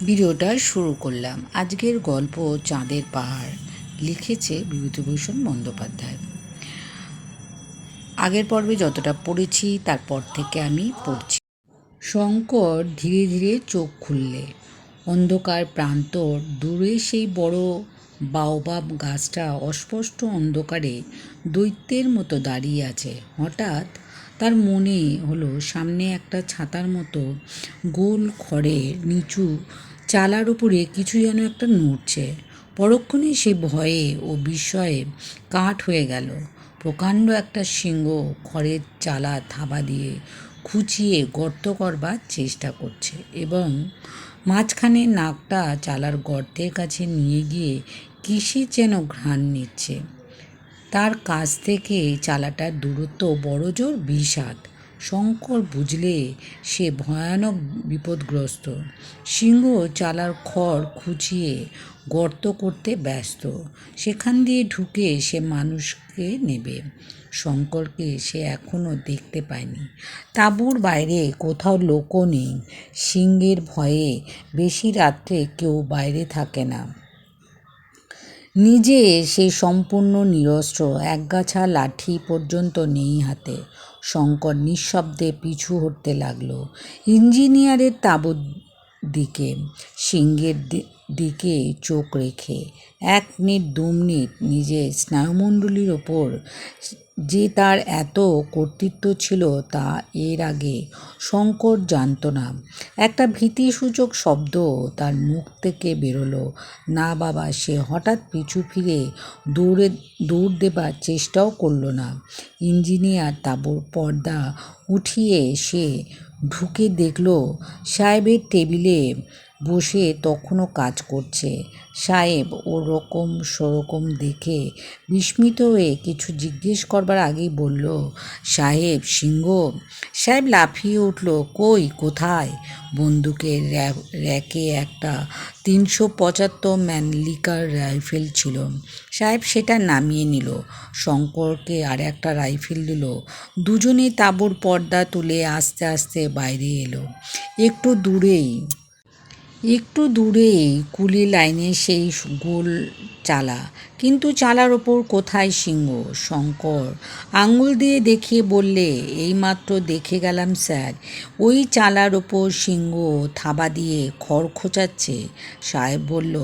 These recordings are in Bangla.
ভিডিওটা শুরু করলাম। আজকের গল্প চাঁদের পাহাড়, লিখেছে বিভূতিভূষণ বন্দ্যোপাধ্যায়। আগের পর্বে যতটা পড়েছি তারপর থেকে আমি পড়ছি। শঙ্কর ধীরে ধীরে চোখ খুললে। অন্ধকার প্রান্তর দূরে সেই বড় বাওবাব গাছটা অস্পষ্ট অন্ধকারে দৈত্যের মতো দাঁড়িয়ে আছে। হঠাৎ তার মনে হলো সামনে একটা ছাতার মতো গোল খড়ের নিচু চালার উপরে কিছু যেন একটা নড়ছে। পরক্ষণে সে ভয়ে ও বিস্ময়ে কাঠ হয়ে গেল। প্রকাণ্ড একটা সিংহ খড়ের চালা থাবা দিয়ে খুঁচিয়ে গর্ত করবার চেষ্টা করছে এবং মাঝখানে নাকটা চালার গর্তের কাছে নিয়ে গিয়ে কিসের যেন ঘ্রাণ নিচ্ছে। তার কাছ থেকে চালাটার দূরত্ব বড়জোর 20 হাত। শঙ্কর বুঝলে সে ভয়ানক বিপদগ্রস্ত। সিংহ চালার খড় খুঁচিয়ে গর্ত করতে ব্যস্ত। সেখান দিয়ে ঢুকে সে মানুষকে নেবে। শঙ্করকে সে এখনও দেখতে পায়নি। তাঁবুর বাইরে কোথাও লোকও নেই। সিংহের ভয়ে বেশি রাত্রে কেউ বাইরে থাকে না। নিজে সে সম্পূর্ণ নিরস্ত্র, একগাছা লাঠি পর্যন্ত নেই হাতে। শঙ্কর নিঃশব্দে পিছু হটতে লাগলো ইঞ্জিনিয়ারের তাঁবুর দিকে, সিংহের দিকে চোখ রেখে। 1 মিনিট 2 মিনিট নিজের স্নায়ুমণ্ডলীর ওপর যে তার এত কর্তৃত্ব ছিল তা এর আগে শঙ্কর জানত না। একটা ভীতিসূচক শব্দ তার মুখ থেকে বেরোলো। না বাবা, সে হঠাৎ পিছু ফিরে দৌড় দেবার চেষ্টাও করল না। ইঞ্জিনিয়ার তাঁবুর পর্দা উঠিয়ে সে ঢুকে দেখল সাহেবের টেবিলে বসে তখনও কাজ করছে। সাহেব ওরকম সোরকম দেখে বিস্মিত হয়ে কিছু জিজ্ঞেস করবার আগেই বলল, সাহেব, সিংহ। সাহেব লাফিয়ে উঠল। কই, কোথায়? বন্দুকের র্যাকে একটা 375 ম্যানলিকার রাইফেল ছিল। সাহেব সেটা নামিয়ে নিল। শঙ্করকে আর একটা রাইফেল দিল। দুজনে তাঁবুর পর্দা তুলে আস্তে আস্তে বাইরে এলো। একটু দূরেই কুলি লাইনে সেই গোল চালা, কিন্তু চালার ওপর কোথায় সিংহ? শঙ্কর আঙুল দিয়ে দেখিয়ে বললে, এইমাত্র দেখে গেলাম স্যার, ওই চালার ওপর সিংহ থাবা দিয়ে খড় খোঁচাচ্ছে। সাহেব বলল,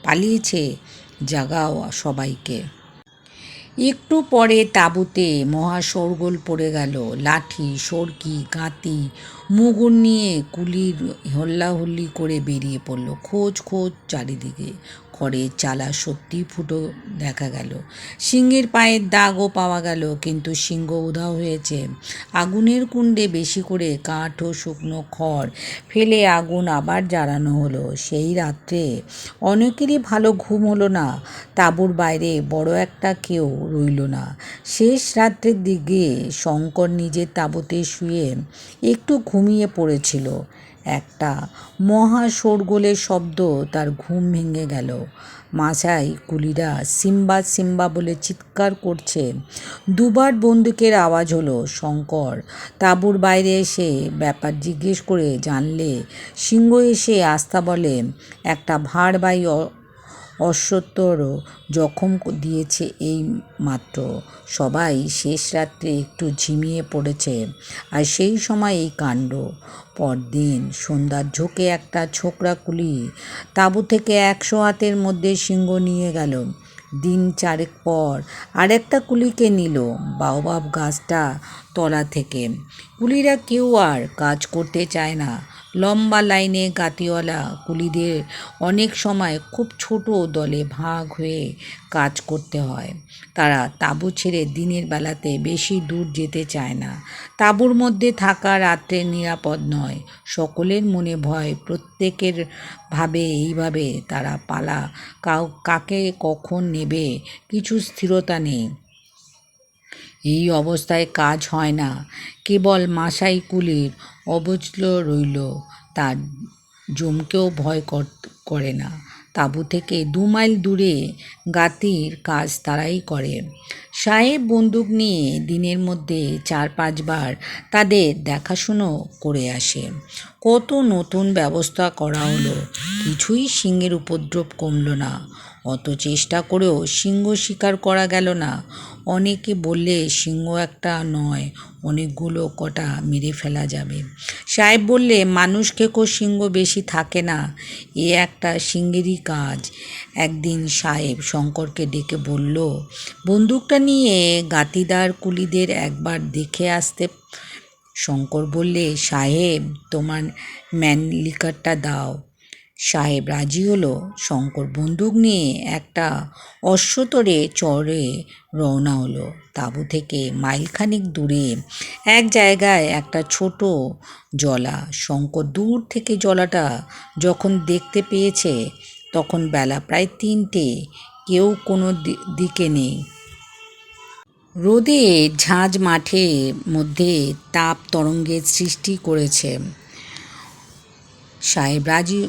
পালিয়েছে? জাগাও সবাইকে। একটু পরে তাঁবুতে মহা শোরগোল পড়ে গেল। লাঠি, সড়কি, গাঁতি, মুগুর নিয়ে কুলির হল্লাহল্লি করে বেরিয়ে পড়ল। খোঁজ চারিদিকে। খড়ের চালা সত্যি ফুটো দেখা গেল। সিংহের পায়ের দাগও পাওয়া গেল, কিন্তু সিংহ উধাও হয়েছে। আগুনের কুণ্ডে বেশি করে কাঠ ও শুকনো খড় ফেলে আগুন আবার জ্বালানো হলো। সেই রাত্রে অনেকেরই ভালো ঘুম হলো না। তাঁবুর বাইরে বড় একটা কেউ রইল না। শেষ রাত্রের দিকে শঙ্কর নিজের তাঁবুতে শুয়ে একটু ঘুমিয়ে পড়েছিল। একটা মহা শোরগোলের শব্দ তার ঘুম ভেঙে গেল। মাঝায় কুলিরা সিম্বা সিম্বা বলে চিৎকার করছে। 2 বার বন্দুকের আওয়াজ হলো। শঙ্কর তাঁবুর বাইরে এসে ব্যাপার জিজ্ঞেস করে জানলে সিংহ এসে আস্তাবলে একটা ভারবাহী অশ্বত্থরও জখম দিয়েছে এই মাত্র। সবাই শেষ রাত্রে একটু ঝিমিয়ে পড়েছে, আর সেই সময় এই কাণ্ড। পরদিন সন্ধ্যার ঝোঁকে একটা ছোকরা কুলি তাঁবু থেকে 100 হাতের মধ্যে সিংহ নিয়ে গেল। দিন 4 পর আরেকটা কুলিকে নিল বাওবাব গাছটা তলা থেকে। কুলিরা কেউ আর কাজ করতে চায় না। লম্বা লাইনে গাতিওয়ালা কুলিদের অনেক সময় খুব ছোট দলে ভাগ হয়ে কাজ করতে হয়। তারা তাঁবু ছেড়ে দিনের বেলাতে বেশি দূর যেতে চায় না। তাঁবুর মধ্যে থাকা রাত্রে নিরাপদ নয়। সকলের মনে ভয়, প্রত্যেকের ভাবে এইভাবে তারা পালা কাকে কখন নেবে কিছু স্থিরতা নেই। এই অবস্থায় কাজ হয় না। কেবল মাসাই কুলির অবচল রইল, তার জমকেও ভয় করে না। তাঁবু থেকে 2 মাইল দূরে গাতির কাজ তারাই করে। সাহেব বন্দুক নিয়ে দিনের মধ্যে 4-5 বার তাদের দেখাশুনো করে আসে। কত নতুন ব্যবস্থা করা হলো, কিছুই সিংহের উপদ্রব কমল না। অত চেষ্টা করেও সিংহ শিকার করা গেল না। অনেকে বললে সিংহ একটা নয়, অনেকগুলো কটা মেরে ফেলা যাবে। সাহেব বললে মানুষ খেকো সিংহ বেশি থাকে না, এ একটা সিংহেরই কাজ। একদিন সাহেব শঙ্করকে ডেকে বলল, বন্দুকটা নিয়ে গাতিদার কুলিদের একবার দেখে আসতে। শঙ্কর বললে, সাহেব তোমার ম্যানলিকারটা দাও। সাহেব রাজি হলো। শঙ্কর বন্দুক নিয়ে একটা অশ্বতরে চড়ে রওনা হলো। তাঁবু থেকে মাইলখানেক দূরে এক জায়গায় একটা ছোট জলা। শঙ্কর দূর থেকে জলাটা যখন দেখতে পেয়েছে তখন বেলা প্রায় 3টে, কেউ কোনো দিকে নেই। রোদে ঝাঁঝ মাঠের মধ্যে তাপ তরঙ্গের সৃষ্টি করেছে। সাহেব রাজি।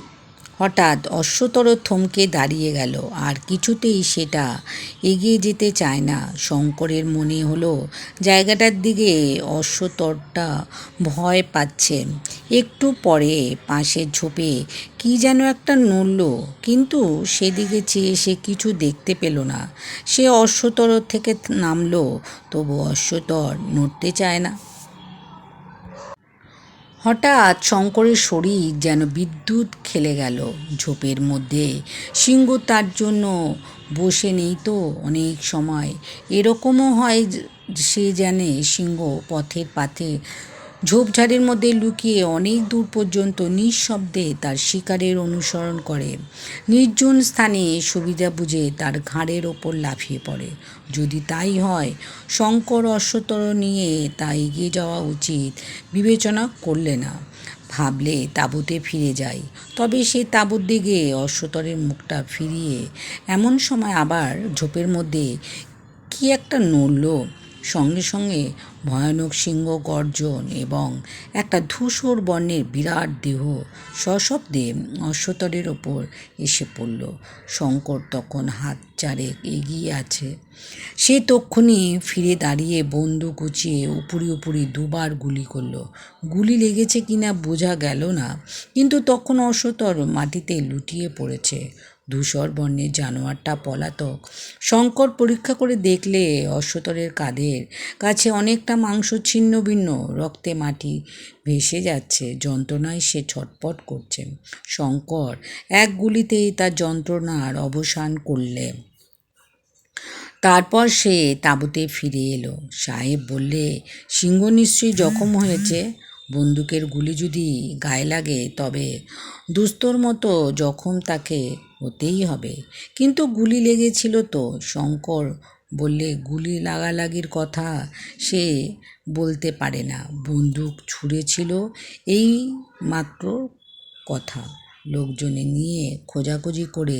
হঠাৎ অশ্বতর থমকে দাঁড়িয়ে গেল, আর কিছুতেই সেটা এগিয়ে যেতে চায় না। শঙ্করের মনে হলো জায়গাটার দিকে অশ্বতরটা ভয় পাচ্ছে। একটু পরে পাশের ঝোপে কি যেন একটা নড়ল, কিন্তু সেদিকে চেয়ে সে কিছু দেখতে পেল না। সে অশ্বতর থেকে নামল, তবু অশ্বতর নড়তে চায় না। হঠাৎ শঙ্করের শরীর যেন বিদ্যুৎ খেলে গেল। ঝোপের মধ্যে সিংহ তার জন্য বসে নেই তো। অনেক সময় এরকমও হয়, সে জানে সিংহ পথের পাথে ঝোপঝাড়ের মধ্যে লুকিয়ে অনেক দূর পর্যন্ত নিঃশব্দে তার শিকারের অনুসরণ করে। নির্জন স্থানে সুবিধা বুঝে তার ঘাড়ের ওপর লাফিয়ে পড়ে। যদি তাই হয়, শঙ্কর অশ্বতর নিয়ে তা এগিয়ে যাওয়া উচিত বিবেচনা করলে না। ভাবলে তাঁবুতে ফিরে যায়। তবে সে তাঁবুর দিকে অশ্বতরের মুখটা ফিরিয়ে এমন সময় আবার ঝোপের মধ্যে কি একটা নড়ল। সঙ্গে সঙ্গে ভয়ানক সিংহ গর্জন এবং একটা ধূসর বর্ণের বিরাট দেহ সশব্দে অশ্বতরের ওপর এসে পড়ল। শঙ্কর তখন হাত চারেক এগিয়ে আছে। সে তক্ষুনি ফিরে দাঁড়িয়ে বন্দুক উঁচিয়ে উপরি উপরি দুবার গুলি করল। গুলি লেগেছে কিনা বোঝা গেল না, কিন্তু তখন অশ্বতর মাটিতে লুটিয়ে পড়েছে। ধূসর বর্ণের জানোয়ারটা পলাতক। শঙ্কর পরীক্ষা করে দেখলে অশ্বতরের কাঁধের কাছে অনেকটা মাংস ছিন্ন ভিন্ন, রক্তে মাটি ভেসে যাচ্ছে। যন্ত্রণায় সে ছটপট করছে। শঙ্কর এক গুলিতেই তার যন্ত্রণার অবসান করলে। তারপর সে তাঁবুতে ফিরে এলো। সাহেব বললে, সিংহ নিশ্চয়ই জখম হয়েছে। বন্দুকের গুলি যদি গায়ে লাগে তবে দুস্তর মতো জখম তাকে হতেই হবে। কিন্তু গুলি লেগেছিল তো। শঙ্কর বললে, গুলি লাগালাগির কথা সে বলতে পারে না, বন্দুক ছুঁড়েছিল এই মাত্র কথা। লোকজনে নিয়ে খোঁজাখুঁজি করে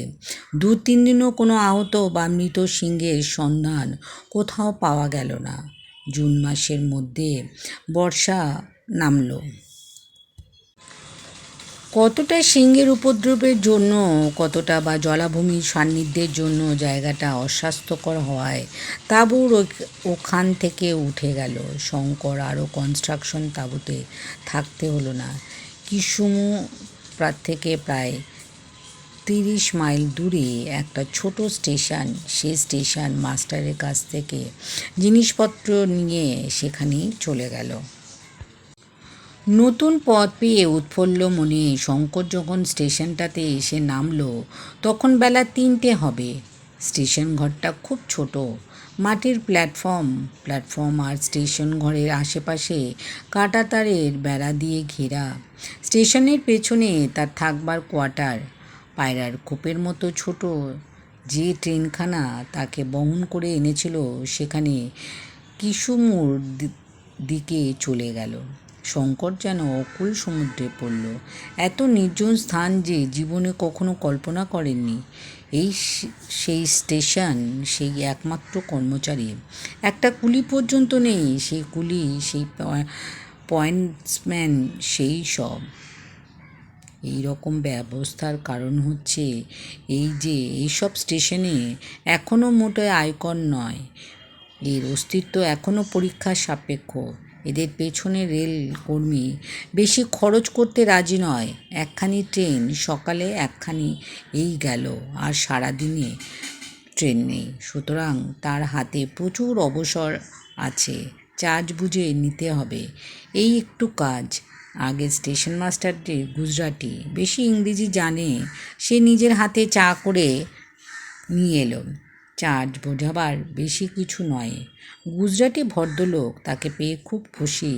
2-3 দিনও কোনো আহত বা মৃত সিংহের সন্ধান কোথাও পাওয়া গেল না। জুন মাসের মধ্যে বর্ষা নামল। কতটা সিংহের উপদ্রবের জন্য, কতটা বা জলাভূমির সান্নিধ্যের জন্য জায়গাটা অস্বাস্থ্যকর হওয়ায় তাঁবুর ওখান থেকে উঠে গেল। শঙ্কর আরও কনস্ট্রাকশন তাঁবুতে থাকতে হলো না। কিসুমু থেকে প্রায় 30 মাইল দূরে একটা ছোট স্টেশন। সে স্টেশন মাস্টারের কাছ থেকে জিনিসপত্র নিয়ে সেখানেই চলে গেল। নতুন পথ পেয়ে উৎফুল্ল মনে শঙ্কর যখন স্টেশনটাতে এসে নামল তখন বেলা 3টে হবে। স্টেশন ঘরটা খুব ছোট। মাটির প্ল্যাটফর্ম আর স্টেশন ঘরের আশেপাশে কাঁটা তারের বেড়া দিয়ে ঘেরা। স্টেশনের পেছনে তার থাকবার কোয়ার্টার। পায়রার খোপের মতো ছোট যে ট্রেনখানা তাকে বহন করে এনেছিল সেখানে কিসুমুর দিকে চলে গেল। শঙ্কর যেন অকুল সমুদ্রে পড়ল। এত নির্জন স্থান যে জীবনে কখনো কল্পনা করেননি। সেই স্টেশন, সেই একমাত্র কর্মচারী, একটা কুলি পর্যন্ত নেই। সেই কুলি, সেই পয়েন্টসম্যান, সেই সব। এই রকম ব্যবস্থার কারণ হচ্ছে এই যে এইসব স্টেশনে এখনও মোটে আয়কর নয়, এর অস্তিত্ব এখনও পরীক্ষার সাপেক্ষ। এদের পেছনে রেল কর্মী বেশি খরচ করতে রাজি নয়। একখানি ট্রেন সকালে, একখানি এই গেল, আর সারাদিনে ট্রেন নেই। সুতরাং তার হাতে প্রচুর অবসর আছে, চার্জ বুঝে নিতে হবে। এই একটু কাজ। আগে স্টেশন মাস্টারটি গুজরাটি, বেশি ইংরেজি জানে। সে নিজের হাতে চা করে নিয়ে এলো। চার্জ বোঝাবার বেশি কিছু নয়। গুজরাটি ভদ্রলোক তাকে পেয়ে খুব খুশি।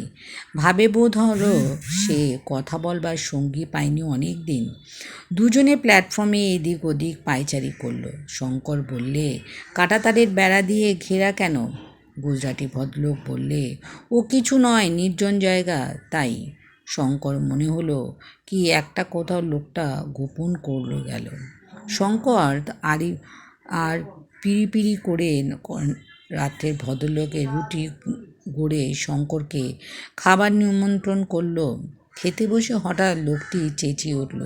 ভাবে বোধ হলো সে কথা বলবার সঙ্গী পায়নি অনেক দিন। দুজনে প্ল্যাটফর্মে এদিক ওদিক পায়চারি করলো। শঙ্কর বললে, কাঁটাতারের বেড়া দিয়ে ঘেরা কেন? গুজরাটি ভদ্রলোক বললে, ও কিছু নয়, নির্জন জায়গা, তাই। শঙ্কর মনে হলো কি একটা কোথাও লোকটা গোপন করলো গেল। শঙ্কর আর পিড়ি করে রাত্রের ভদ্রলোকের রুটি গড়ে শঙ্করকে খাবার নিমন্ত্রণ করলো। খেতে বসে হঠাৎ লোকটি চেঁচিয়ে উঠল,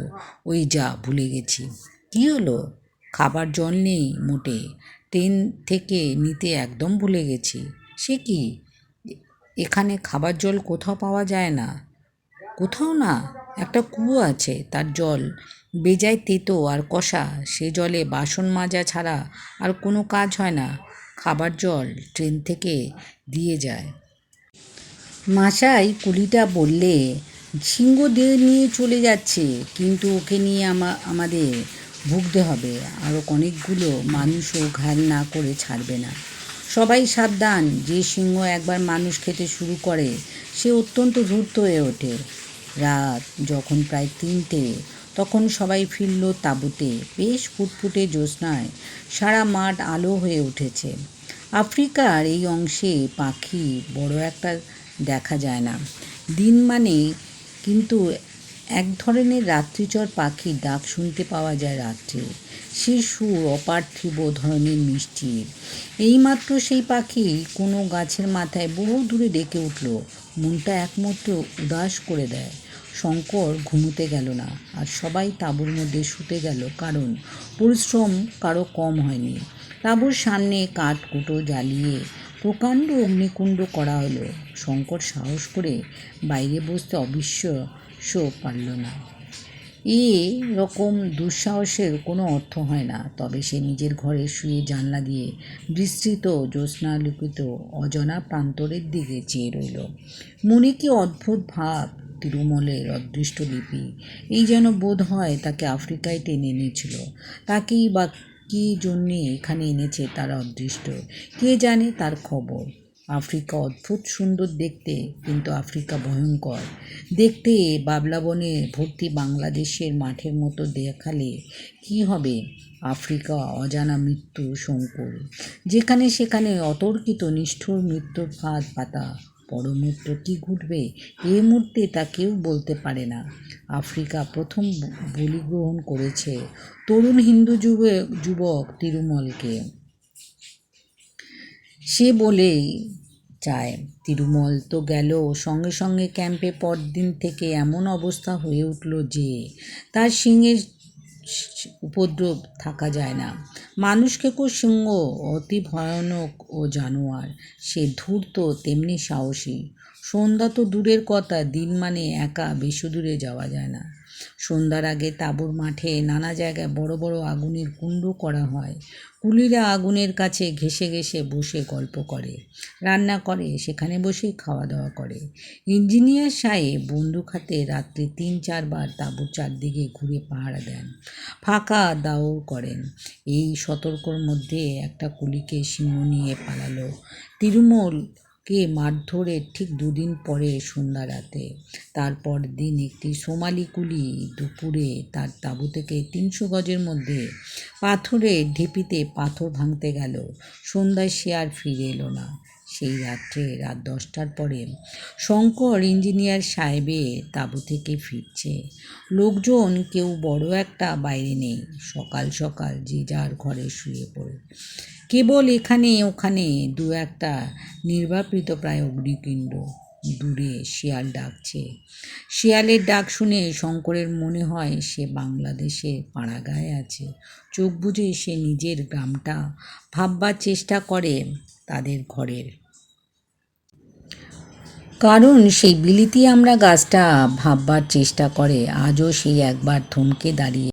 ওই যা, ভুলে গেছি। কী হলো? খাবার জল নেই মোটে, ট্রেন থেকে নিতে একদম ভুলে গেছি। সে কি, এখানে খাবার জল কোথাও পাওয়া যায় না? কোথাও না? একটা কুয়ো আছে, তার জল বেজায় তেতো আর কষা। সে জলে বাসন মাজা ছাড়া আর কোনো কাজ হয় না। খাবার জল ট্রেন থেকে দিয়ে যায়। মাসাই কুলিটা বললে, সিংহ দিয়ে নিয়ে চলে যাচ্ছে, কিন্তু ওকে নিয়ে আমাদের ভুগতে হবে। আরও অনেকগুলো মানুষও ঘাল না করে ছাড়বে না। সবাই সাবধান, যে সিংহ একবার মানুষ খেতে শুরু করে সে অত্যন্ত ধূর্ত হয়ে ওঠে। রাত যখন প্রায় 3টে, তখন সবাই ফিরল তাঁবুতে। বেশ ফুটফুটে জ্যোৎস্নায় সারা মাঠ আলো হয়ে উঠেছে। আফ্রিকার এই অংশে পাখি বড় একটা দেখা যায় না দিন মানে, কিন্তু এক ধরনের রাত্রিচর পাখির ডাক শুনতে পাওয়া যায় রাত্রে। সে সুর অপার্থিব ধরনের মিষ্টির। এইমাত্র সেই পাখি কোনো গাছের মাথায় বহু দূরে ডেকে উঠল। মনটা একমাত্র উদাস করে দেয়। শঙ্কর ঘুমোতে গেল না, আর সবাই তাঁবুর মধ্যে শুতে গেল, কারণ পরিশ্রম কারো কম হয়নি। তাঁবুর সামনে কাঠকুটো জ্বালিয়ে প্রকাণ্ড অগ্নিকুণ্ড করা হলো। শঙ্কর সাহস করে বাইরে বসতে অবশ্য পারল না। এ রকম দুঃসাহসের কোনো অর্থ হয় না। তবে সে নিজের ঘরে শুয়ে জানলা দিয়ে বিস্তৃত জ্যোৎস্নালোকিত অজানা প্রান্তরের দিকে চেয়ে রইল। মনে কি অদ্ভুত ভাব! তিরুমলের অদৃষ্ট লিপি, এই যেন বোধ হয় তাকে আফ্রিকায় টেনে এনেছিল। তাকেই বা কী জন্যে এখানে এনেছে তার অদৃষ্ট, কে জানে তার খবর। আফ্রিকা অদ্ভুত সুন্দর দেখতে, কিন্তু আফ্রিকা ভয়ঙ্কর দেখতে। বাবলা বনে ভর্তি বাংলাদেশের মাঠের মতো দেখালে কি হবে? আফ্রিকা অজানা মৃত্যু সংকুল, যেখানে সেখানে অতর্কিত নিষ্ঠুর মৃত্যুর ফাঁদ পাতা। পরমুহূর্তে কী ঘটবে এই মুহূর্তে তা কেউ বলতে পারে না। আফ্রিকা প্রথম বলিগ্রহণ করেছে তরুণ হিন্দু যুবক তিরুমলকে। সে বলেই চায়। তিরুমল তো গেল, সঙ্গে সঙ্গে ক্যাম্পে পরদিন থেকে এমন অবস্থা হয়ে উঠল যে তার সিংহের উপদ্রব থাকা যায় না। মানুষকেও সিংহ অতি ভয়ানক ও জানোয়ার। সে ধূর্ত, তেমনি সাহসী। সন্ধ্যা তো দূরের কথা, দিন মানে একা বেশি দূরে যাওয়া যায় না। সন্ধ্যার আগে তাঁবুর মাঠে নানা জায়গায় বড় বড় আগুনের কুণ্ড করা হয়। কুলিরা আগুনের কাছে ঘেঁষে ঘেঁষে বসে গল্প করে, রান্না করে, সেখানে বসেই খাওয়া দাওয়া করে। ইঞ্জিনিয়ার সাহেব বন্দুক হাতে রাত্রে 3-4 বার তাঁবুর চারদিকে ঘুরে পাহারা দেন, ফাঁকা দাওর করেন। এই সতর্কর মধ্যে একটা কুলিকে সিংহ নিয়ে পালালো তিরুমলকে মারধরের ঠিক 2 দিন পরে সন্ধ্যা রাতে। তারপর দিন একটি সোমালি কুলি দুপুরে তার তাঁবু থেকে 300 গজের মধ্যে পাথরের ঢিপিতে পাথর ভাঙতে গেল। সন্ধ্যায় সে আর ফিরে এলো না। সেই রাত্রে রাত 10টার পরে শঙ্কর ইঞ্জিনিয়ার সাহেবের তাঁবু থেকে ফিরছে। লোকজন কেউ বড় একটা বাইরে নেই। সকাল সকাল যে যার ঘরে শুয়ে পড়ে। কেবল এখানে ওখানে 2-একটা নির্বাপিত প্রায় অগ্নিকুণ্ড। দূরে শিয়াল ডাকছে। শিয়ালের ডাক শুনে শঙ্করের মনে হয় সে বাংলাদেশের পাড়াগাঁয়ে আছে। চোখ বুজে সে নিজের গ্রামটা ভাববার চেষ্টা করে, তাদের ঘরের কারণ সেই বিলিতি আমরা গাছটা ভাববার চেষ্টা করে আজও সেই একবার থমকে দাঁড়িয়ে